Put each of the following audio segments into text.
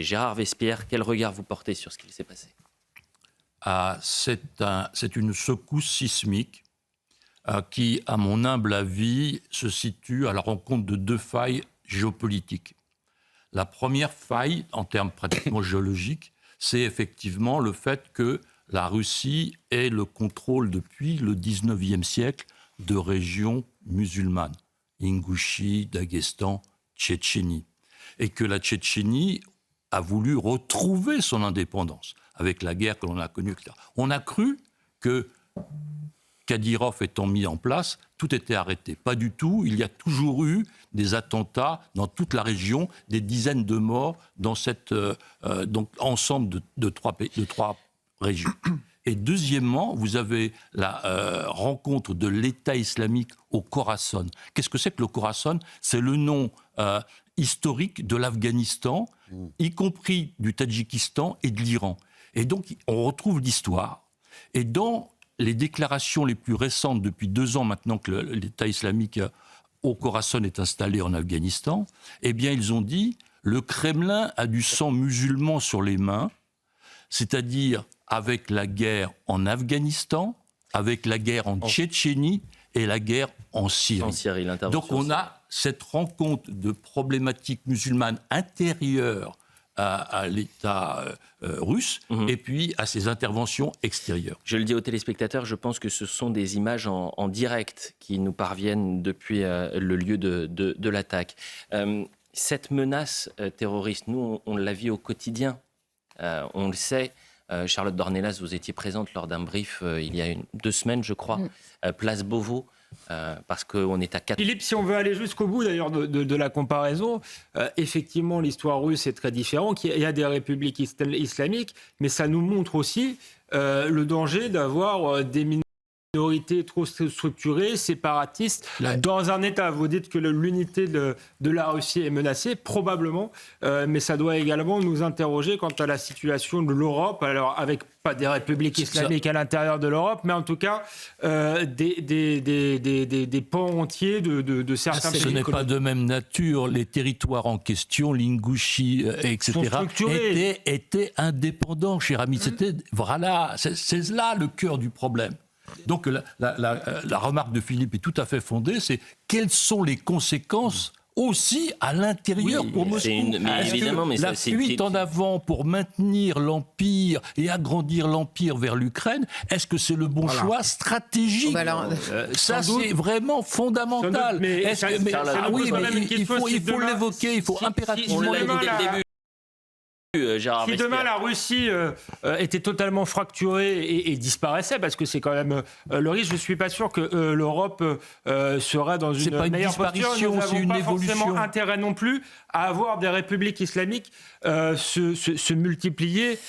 Gérard Vespierre, quel regard vous portez sur ce qui s'est passé? C'est une secousse sismique qui, à mon humble avis, se situe à la rencontre de deux failles géopolitiques. La première faille, en termes pratiquement géologiques, c'est effectivement le fait que la Russie ait le contrôle depuis le 19e siècle de régions musulmanes, Ingouchie, Daghestan, Tchétchénie, et que la Tchétchénie a voulu retrouver son indépendance avec la guerre que l'on a connue, etc. On a cru que Kadyrov étant mis en place, tout était arrêté. Pas du tout. Il y a toujours eu des attentats dans toute la région, des dizaines de morts dans cet ensemble de trois régions. Et deuxièmement, vous avez la rencontre de l'État islamique au Khorasan. Qu'est-ce que c'est que le Khorasan? C'est le nom historique de l'Afghanistan, y compris du Tadjikistan et de l'Iran. Et donc, on retrouve l'histoire. Et dans les déclarations les plus récentes, depuis 2 ans maintenant que l'État islamique au Khorasan est installé en Afghanistan, eh bien, ils ont dit « le Kremlin a du sang musulman sur les mains », c'est-à-dire avec la guerre en Afghanistan, avec la guerre en Tchétchénie et la guerre en Syrie. Donc on a cette rencontre de problématiques musulmanes intérieures à l'État russe et puis à ses interventions extérieures. Je le dis aux téléspectateurs, je pense que ce sont des images en direct qui nous parviennent depuis le lieu de l'attaque. Cette menace terroriste, nous, on la vit au quotidien. On le sait. Charlotte Dornelas, vous étiez présente lors d'un brief il y a 2 semaines, je crois, place Beauvau. Parce qu'on est à 4... Philippe, si on veut aller jusqu'au bout d'ailleurs de la comparaison, effectivement l'histoire russe est très différente. Il y a des républiques islamiques, mais ça nous montre aussi le danger d'avoir des minorités trop structurées, séparatistes, dans un État. Vous dites que l'unité de la Russie est menacée, probablement, mais ça doit également nous interroger quant à la situation de l'Europe, alors avec pas des républiques islamiques à l'intérieur de l'Europe, mais en tout cas des pans entiers de certains pays. Ce n'est pas de même nature. Les territoires en question, l'Ingouchie, etc., étaient indépendants, cher ami. Voilà, c'est là le cœur du problème. Donc la remarque de Philippe est tout à fait fondée, c'est quelles sont les conséquences aussi à l'intérieur pour Moscou. La fuite en avant pour maintenir l'Empire et agrandir l'Empire vers l'Ukraine, est-ce que c'est le bon choix stratégique? Ça, c'est vraiment fondamental. Il faut l'évoquer, il faut impérativement l'évoquer. Si demain la Russie était totalement fracturée et disparaissait, parce que c'est quand même le risque, je ne suis pas sûr que l'Europe serait dans une meilleure posture. Nous n'avons pas forcément intérêt non plus à avoir des républiques islamiques se multiplier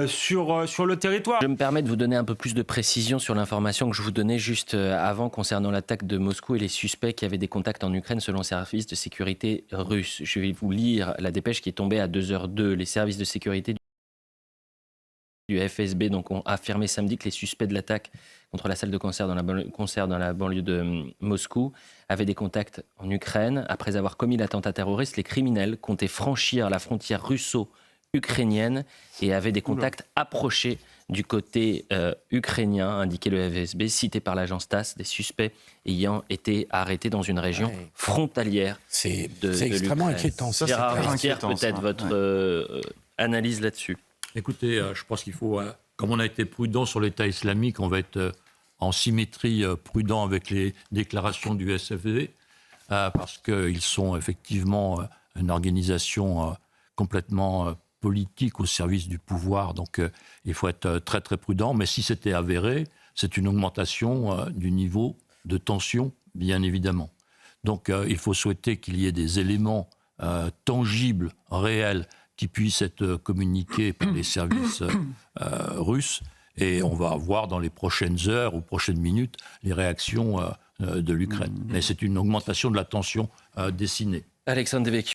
sur le territoire. Je me permets de vous donner un peu plus de précision sur l'information que je vous donnais juste avant concernant l'attaque de Moscou et les suspects qui avaient des contacts en Ukraine selon le service de sécurité russe. Je vais vous lire la dépêche qui est tombée à 2h02. Les services de sécurité du FSB ont affirmé samedi que les suspects de l'attaque contre la salle de concert dans la banlieue de Moscou avaient des contacts en Ukraine. Après avoir commis l'attentat terroriste, les criminels comptaient franchir la frontière russo-ukrainienne et avaient des contacts approchés du côté ukrainien, indiquait le FSB, cité par l'agence TASS, des suspects ayant été arrêtés dans une région frontalière de l'Ukraine. C'est extrêmement inquiétant. Ça, Gérard Vespierre, peut-être votre analyse là-dessus. Écoutez, je pense qu'il faut, comme on a été prudent sur l'État islamique, on va être en symétrie prudent avec les déclarations du SFV, parce qu'ils sont effectivement une organisation complètement politique au service du pouvoir. Donc il faut être très très prudent. Mais si c'était avéré, c'est une augmentation du niveau de tension, bien évidemment. Donc il faut souhaiter qu'il y ait des éléments tangibles, réels, qui puissent être communiqués par les services russes. Et on va voir dans les prochaines heures ou prochaines minutes les réactions de l'Ukraine. Mais c'est une augmentation de la tension dessinée. Alexandre Devecchio.